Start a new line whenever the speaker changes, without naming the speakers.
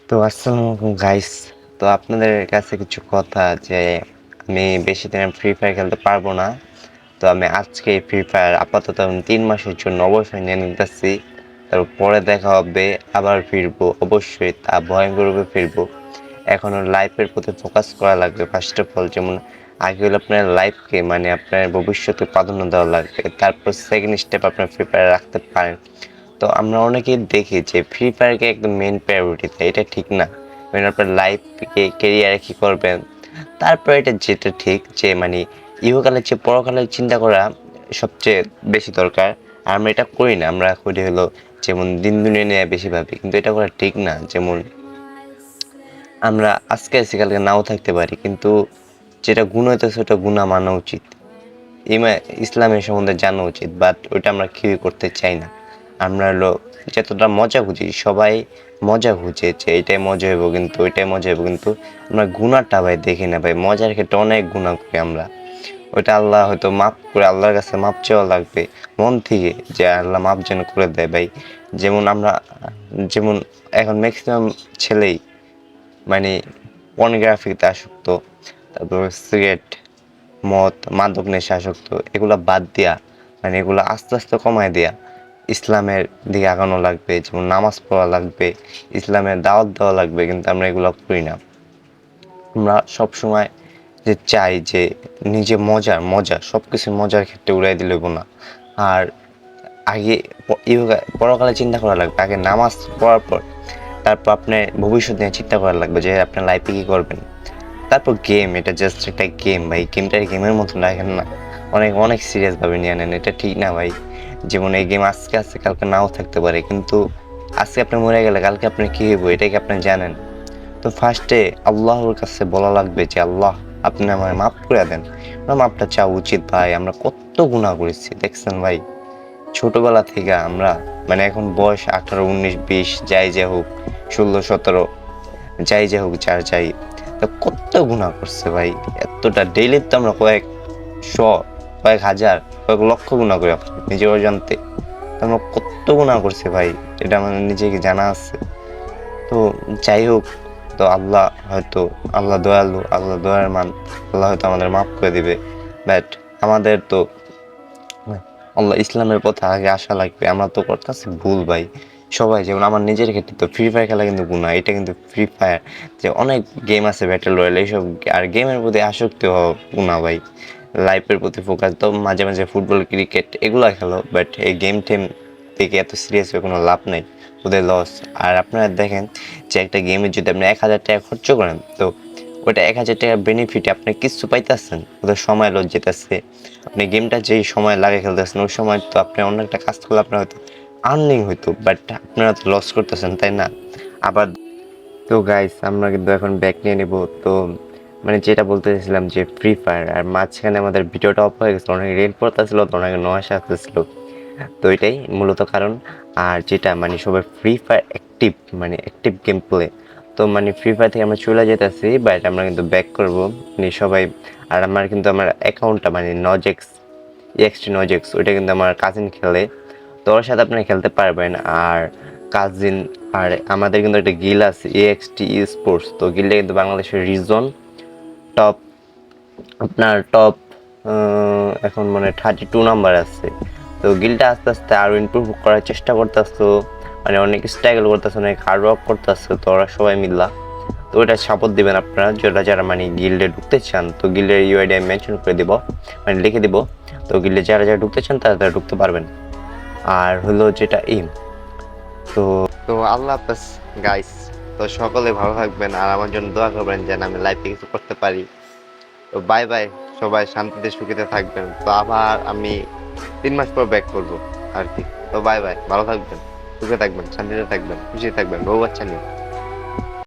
তো আসসালামু আলাইকুম গাইস। তো আপনাদের কাছে কিছু কথা যে আমি বেশি দিন ফ্রি ফায়ার খেলতে পারবো না। তো আমি আজকে ফ্রি ফায়ার আপাতত আমি 3 মাসের জন্য অবসর নিয়ে নিতেছি। তারপরে দেখা হবে, আবার ফিরবো, অবশ্যই তা ভয়ঙ্করভাবে ফিরবো। এখনো লাইফের প্রতি ফোকাস করা লাগবে ফার্স্ট অফ অল। যেমন আগে হলো আপনার লাইফকে, মানে আপনার ভবিষ্যতে প্রাধান্য দেওয়া লাগবে, তারপর সেকেন্ড স্টেপ আপনার ফ্রি ফায়ার রাখতে পারেন। তো আমরা অনেকেই দেখি যে ফ্রি ফায়ারকে একদম মেন প্রায়োরিটি দেয়, এটা ঠিক না। মানে আপনার লাইফকে কেরিয়ারে কি করবেন, তারপর এটা যেটা ঠিক যে মানে ইহকালের চেয়ে পরকালের চিন্তা করা সবচেয়ে বেশি দরকার। আর আমরা এটা করি না, আমরা করি হলো যেমন দিন দুনিয়া নিয়ে বেশি ভাবি, কিন্তু এটা করা ঠিক না। যেমন আমরা আজকে আছি কালকে নাও থাকতে পারি, কিন্তু যেটা গুণ হইতেছে ওটা গুণা মানা উচিত, ইসলামের সম্বন্ধে জানা উচিত, বাট ওইটা আমরা কেউই করতে চাই না। আমরা হলো যতটা মজা খুঁজি, সবাই মজা খুঁজে যে এটাই মজা হইব, কিন্তু ওইটাই মজা হইব, কিন্তু আমরা গুণাটা ভাই দেখি না ভাই। মজার ক্ষেত্রে অনেক গুণা করি আমরা, ওইটা আল্লাহ হয়তো মাফ করে, আল্লাহর কাছে মাপ চাওয়া লাগবে মন থেকে, যে আল্লাহ মাপ যেন করে দেয় ভাই। যেমন আমরা, যেমন এখন ম্যাক্সিমাম ছেলেই মানে পর্নোগ্রাফিতে আসক্ত, তারপর সিগারেট, মদ, মাদক নেশা আসক্ত। এগুলো বাদ দিয়া, মানে এগুলো আস্তে আস্তে কমায় দিয়া ইসলামের দিকে আগানো লাগবে। যেমন নামাজ পড়া লাগবে, ইসলামের দাওয়াত দেওয়া লাগবে, কিন্তু আমরা এগুলো করি না। আমরা সবসময় যে চাই যে নিজে মজা মজা সব কিছু মজার ক্ষেত্রে উড়াই দিলে না। আর আগে পরকালে চিন্তা করা লাগবে, আগে নামাজ পড়ার পর তারপর আপনার ভবিষ্যৎ নিয়ে চিন্তা করা লাগবে যে আপনার লাইফে কী করবেন। তারপর গেম, এটা জাস্ট একটা গেম ভাই, গেমটা গেমের মতন রাখেন না, অনেক অনেক সিরিয়াসভাবে নিয়ে নেন, এটা ঠিক না ভাই। যেমন এই গেম আজকে আছে কালকে নাও থাকতে পারে, কিন্তু আজকে আপনি মরে গেলে কালকে আপনি কী হইব এটা কি আপনি জানেন? তো ফার্স্টে আল্লাহর কাছে বলা লাগবে যে আল্লাহ আপনি আমার মাফ করে দেন। আমার মাপটা চাওয়া উচিত ভাই। আমরা কত গুনাহ করেছি দেখছেন ভাই, ছোটবেলা থেকে আমরা, মানে এখন বয়স 18 19 20 যাই যে হোক, 16 17 যাই যে হোক, যার যাই, তো কত গুনাহ করছে ভাই। এতটা ডেইলি তো আমরা শ, কয়েক হাজার, কয়েক লক্ষ গুনাহ করি নিজের অজান্তে। তো আমরা কত গুনাহ করছি ভাই, এটা আমাদের নিজেকে জানা আছে। তো যাই হোক, তো আল্লাহ দয়ালু, আল্লাহ দয়ার মান, আল্লাহ হয়তো আমাদের মাফ করে দিবে। বাট আমাদের তো আল্লাহ ইসলামের পথে আগে আসা লাগবে। আমরা তো করতেছি ভুল ভাই সবাই। যেমন আমার নিজের ক্ষেত্রে তো ফ্রি ফায়ার খেলা কিন্তু গুনাহ, এটা কিন্তু ফ্রি ফায়ার যে অনেক গেম আছে ব্যাটেল রয়্যাল এইসব, আর গেমের প্রতি আসক্তি হওয়া গুনাহ ভাই। লাইফের প্রতি ফোকাস তো মাঝে মাঝে ফুটবল ক্রিকেট এগুলো খেলো, বাট এই গেম টেম থেকে এত সিরিয়াস হয়ে কোনো লাভ নেই, ওদের লস। আর আপনারা দেখেন যে একটা গেমে যদি আপনি 1000 টাকা খরচ করেন, তো ওটা 1000 টাকার বেনিফিটে আপনি কিছু পাইতেছেন, ওদের সময় লস যেতেছে। আপনি গেমটা যেই সময় লাগে খেলতেছেন ওই সময় তো আপনি অন্য একটা কাজ করলে আপনার হয়তো আর্নিং হইতো, বাট আপনারা তো লস করতেছেন, তাই না? আবার তো গাইস আমরা কিন্তু এখন ব্যাক নিয়ে নেব। তো মানে যেটা বলতে চাইছিলাম যে ফ্রি ফায়ার, আর মাঝখানে আমাদের ভিডিওটা অফ হয়ে গেছিলো, অনেক রেড পড়তেছিল, তো অনেক নয়েস আসতেছিল, তো এটাই মূলত কারণ। আর যেটা মানে সবাই ফ্রি ফায়ার অ্যাক্টিভ, মানে অ্যাক্টিভ গেম প্লে, তো মানে ফ্রি ফায়ার থেকে আমরা চলে যেতেছি, বাট আমরা কিন্তু ব্যাক করবো মানে সবাই। আর আমার কিন্তু আমার অ্যাকাউন্টটা মানে নজেক্স, এক্সটি নজেক্স, ওইটা কিন্তু আমার কাজিন খেলে, তো ওর সাথে আপনারা খেলতে পারবেন। আর কাজিন, আর আমাদের কিন্তু একটা গিল আছে এক্সটি স্পোর্টস, তো গিলটা কিন্তু বাংলাদেশের রিজন টপ, আপনার টপ এখন মানে 32 নাম্বার আছে। তো গিলটা আস্তে আস্তে আরও ইমপ্রুভ করার চেষ্টা করতেছো, মানে অনেক স্ট্রাগল করতেছে, অনেক হার্ড ওয়ার্ক করতেছে, তো ওরা সবাই মিললা। তো ওইটা সাপোর্ট দিবেন আপনারা, যারা যারা মানে গিল্ডে ঢুকতে চান। তো গিল্ডের ইউআইডি আমি মেনশন করে দিব, মানে লিখে দিব। তো গিল্ডে যারা যারা ঢুকতে চান তারা তারা ঢুকতে পারবেন। আর হলো যেটা তো তো আল্লাহ হাফেজ গাইস। তো সকলে ভালো থাকবেন, আর আমার জন্য দোয়া করবেন যেন আমি লাইফে কিছু করতে পারি। তো বাই বাই, সবাই শান্তিতে সুখীতে থাকবেন। তো আবার আমি 3 মাস পর ব্যাক করবো আর কি। তো বাই বাই, ভালো থাকবেন, সুখে থাকবেন, শান্তিতে থাকবেন, খুশি থাকবেন, বউ বাচ্চা নিয়ে।